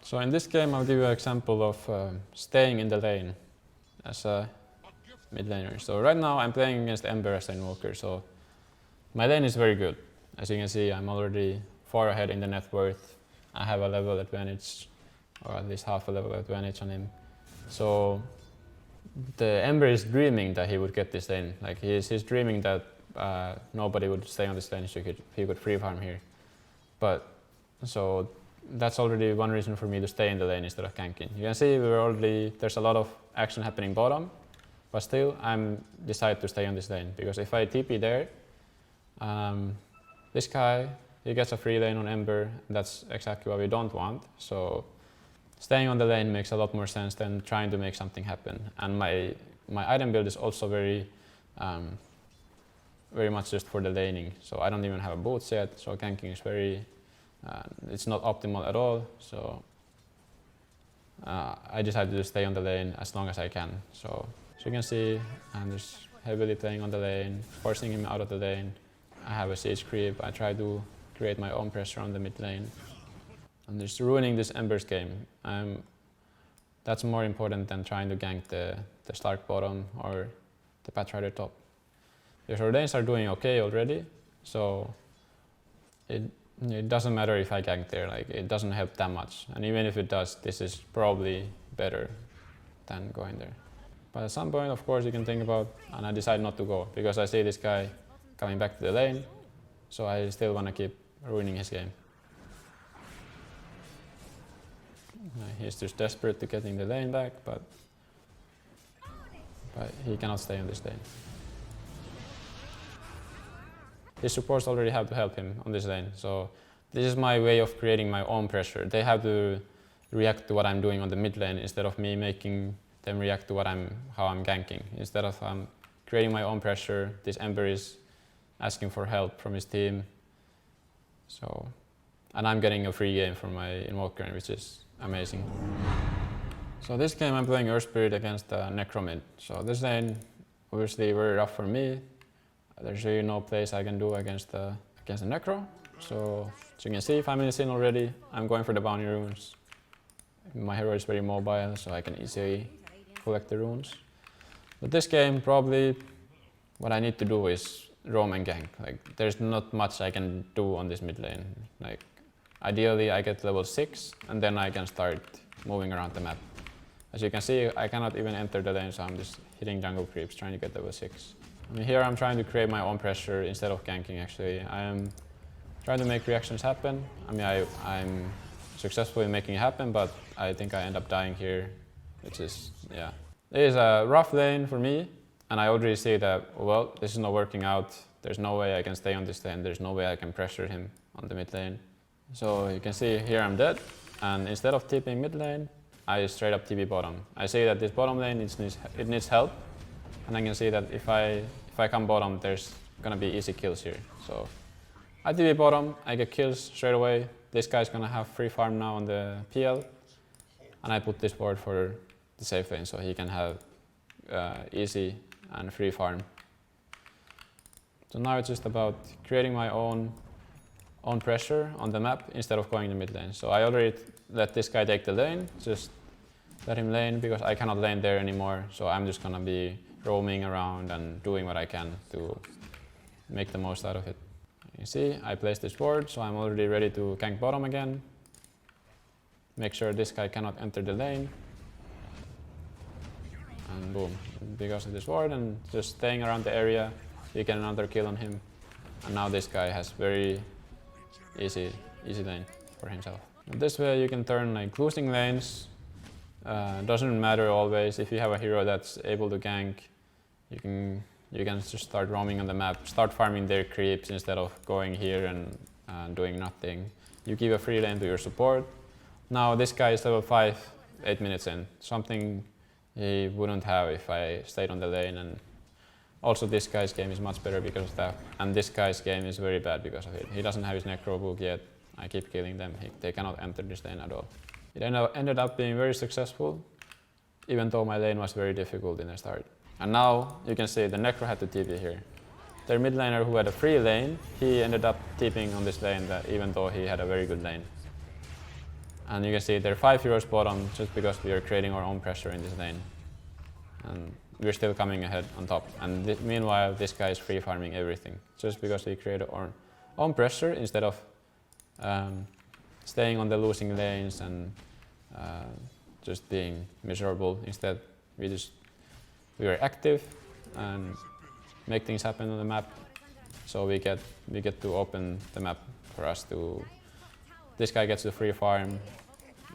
So in this game I'll give you an example of staying in the lane as a mid laner. So right now I'm playing against Ember as an invoker, so my lane is very good. As you can see, I'm already far ahead in the net worth. I have a level advantage, or at least half a level advantage on him. So the Ember is dreaming that he would get this lane. Like he's dreaming that nobody would stay on this lane, so he could free farm here. But so that's already one reason for me to stay in the lane instead of ganking. You can see there's a lot of action happening bottom, but still I'm decided to stay on this lane, because if I TP there, this guy, he gets a free lane on Ember, and that's exactly what we don't want. So staying on the lane makes a lot more sense than trying to make something happen. And my item build is also very much just for the laning. So I don't even have a boots yet, so ganking is very, it's not optimal at all. So I decided to stay on the lane as long as I can. So you can see I'm just heavily playing on the lane, forcing him out of the lane. I have a siege creep. I try to create my own pressure on the mid lane. I'm just ruining this Ember's game. That's more important than trying to gank the Stark bottom or the Pathfinder top. Because our lanes are doing okay already, so it doesn't matter if I gank there. Like, it doesn't help that much. And even if it does, this is probably better than going there. But at some point, of course, you can think about, and I decide not to go, because I see this guy coming back to the lane, so I still want to keep ruining his game. He's just desperate to getting the lane back, but he cannot stay on this lane. His supports already have to help him on this lane, so this is my way of creating my own pressure. They have to react to what I'm doing on the mid lane instead of me making them react to how I'm ganking. Instead of creating my own pressure, this Ember is asking for help from his team. So, and I'm getting a free game from my invoker, which is amazing. So this game I'm playing Earth Spirit against Necro mid. So this lane obviously very rough for me. There's really no place I can do against the Necro. So as you can see, 5 minutes in already, I'm going for the bounty runes. My hero is very mobile, so I can easily collect the runes. But this game, probably what I need to do is roam and gank. Like, there's not much I can do on this mid lane. Like, ideally I get level 6 and then I can start moving around the map. As you can see, I cannot even enter the lane, so I'm just hitting jungle creeps trying to get level 6. I mean, here I'm trying to create my own pressure instead of ganking actually. I am trying to make reactions happen. I mean, I'm successful in making it happen, but I think I end up dying here, which is, yeah. It is a rough lane for me, and I already see that, well, this is not working out. There's no way I can stay on this lane. There's no way I can pressure him on the mid lane. So you can see here I'm dead, and instead of TPing mid lane, I straight up TP bottom. I see that this bottom lane needs help, and I can see that if I come bottom, there's gonna be easy kills here. So I TP bottom, I get kills straight away. This guy's gonna have free farm now on the PL, and I put this ward for the safe lane so he can have easy and free farm. So now it's just about creating my own pressure on the map instead of going to mid lane. So I already let this guy take the lane, just let him lane because I cannot lane there anymore. So I'm just gonna be roaming around and doing what I can to make the most out of it. You see, I placed this ward, so I'm already ready to gank bottom again. Make sure this guy cannot enter the lane. And boom, because of this ward and just staying around the area, you get another kill on him. And now this guy has very easy lane for himself. And this way you can turn like losing lanes. Doesn't matter always. If you have a hero that's able to gank, you can just start roaming on the map, start farming their creeps instead of going here and doing nothing. You give a free lane to your support. Now this guy is level 5, 8 minutes in. Something he wouldn't have if I stayed on the lane. And also this guy's game is much better because of that. And this guy's game is very bad because of it. He doesn't have his Necro book yet. I keep killing them. They cannot enter this lane at all. It ended up being very successful, even though my lane was very difficult in the start. And now you can see the Necro had to TP here. Their mid laner who had a free lane, he ended up TPing on this lane even though he had a very good lane. And you can see there are 5 heroes bottom just because we are creating our own pressure in this lane. And we're still coming ahead on top. And meanwhile, this guy is free farming everything just because we created our own pressure instead of staying on the losing lanes and just being miserable. Instead, we were active and make things happen on the map. So we get to open the map for us to. This guy gets the free farm.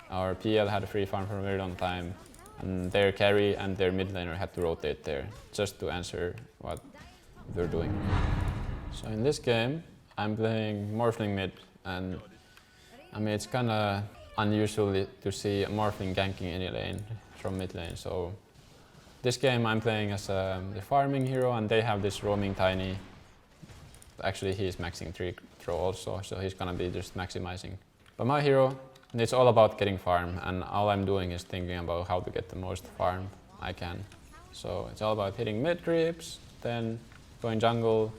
Our PL had a free farm for a very long time, and their carry and their mid laner had to rotate there just to answer what they're doing. So in this game, I'm playing Morphling mid, and I mean it's kind of unusual to see a Morphling ganking any lane from mid lane. So this game I'm playing as the farming hero, and they have this roaming tiny. Actually, he's maxing 3 throw also, so he's gonna be just maximizing. But my hero, it's all about getting farm, and all I'm doing is thinking about how to get the most farm I can. So it's all about hitting mid creeps, then going jungle,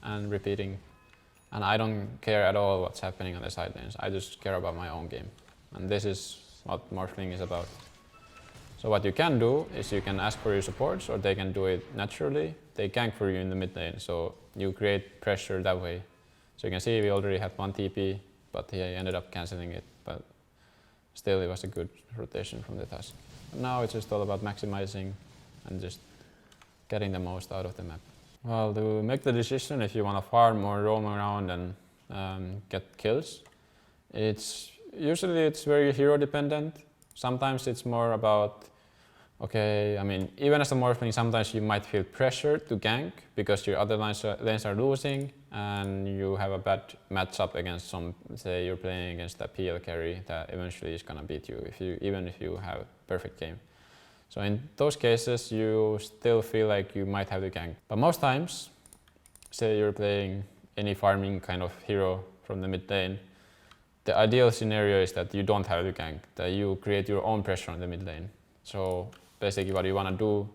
and repeating. And I don't care at all what's happening on the side lanes. I just care about my own game. And this is what Morphling is about. So what you can do is you can ask for your supports, or they can do it naturally. They gank for you in the mid lane, so you create pressure that way. So you can see we already had 1 TP, but he ended up cancelling it. But still, it was a good rotation from the task. Now it's just all about maximizing and just getting the most out of the map. Well, to make the decision if you want to farm or roam around and get kills, usually it's very hero dependent. Sometimes it's more about, okay, I mean, even as a Morphling, sometimes you might feel pressure to gank because your other lanes are losing and you have a bad matchup against say you're playing against a PL carry that eventually is gonna beat you, even if you have a perfect game. So in those cases, you still feel like you might have to gank. But most times, say you're playing any farming kind of hero from the mid lane, the ideal scenario is that you don't have to gank, that you create your own pressure on the mid lane. So basically what you want to do,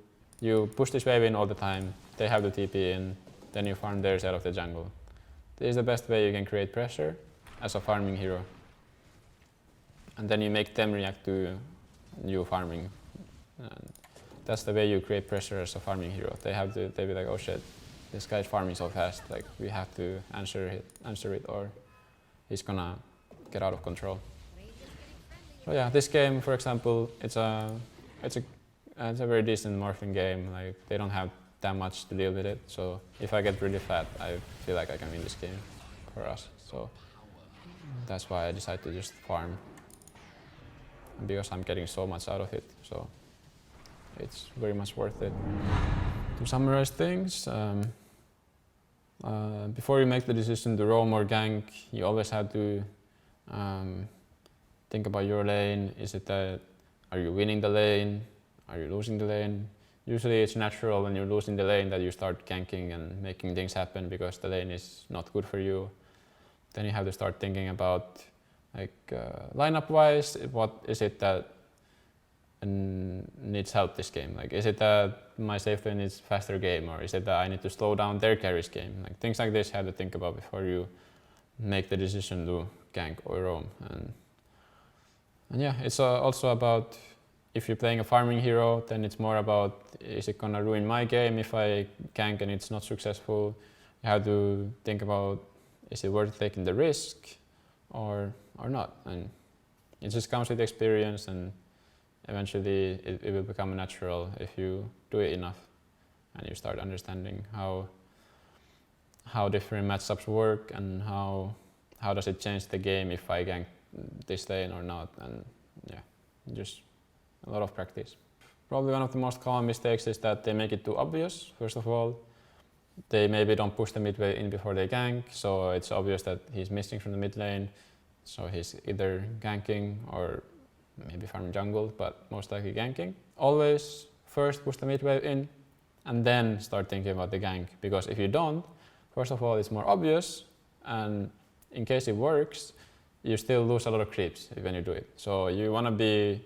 you push this wave in all the time, they have the TP in, then you farm theirs out of the jungle. This is the best way you can create pressure as a farming hero. And then you make them react to you farming. And that's the way you create pressure as a farming hero. They'll be like, oh shit, this guy's farming so fast, like we have to answer it or he's gonna get out of control. So yeah, this game, for example, it's a very decent Morphling game. Like they don't have that much to deal with it. So if I get really fat, I feel like I can win this game for us. So that's why I decided to just farm, because I'm getting so much out of it. So it's very much worth it. To summarize things, before you make the decision to roam or gank, you always have to think about your lane. Is it that, are you winning the lane? Are you losing the lane? Usually it's natural when you're losing the lane that you start ganking and making things happen because the lane is not good for you. Then you have to start thinking about, like, lineup wise, what is it that needs help this game? Like, is it that my safe lane needs faster game, or is it that I need to slow down their carry's game? Like, things like this you have to think about before you make the decision to gank or roam. And yeah, it's also about, if you're playing a farming hero, then it's more about, is it gonna ruin my game if I gank and it's not successful? You have to think about, is it worth taking the risk or not? And it just comes with experience, and eventually it will become natural if you do it enough and you start understanding how different matchups work and how does it change the game if I gank this lane or not. And yeah, just a lot of practice. Probably one of the most common mistakes is that they make it too obvious. First of all, they maybe don't push the mid wave in before they gank, so it's obvious that he's missing from the mid lane. So he's either ganking or maybe farming jungle, but most likely ganking. Always first push the mid wave in and then start thinking about the gank, because if you don't, first of all, it's more obvious, and in case it works, you still lose a lot of creeps when you do it. So you wanna be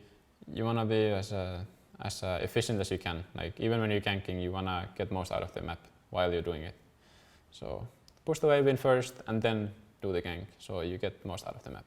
as efficient as you can. Like, even when you're ganking, you wanna get most out of the map while you're doing it. So push the wave in first and then do the gank, so you get most out of the map.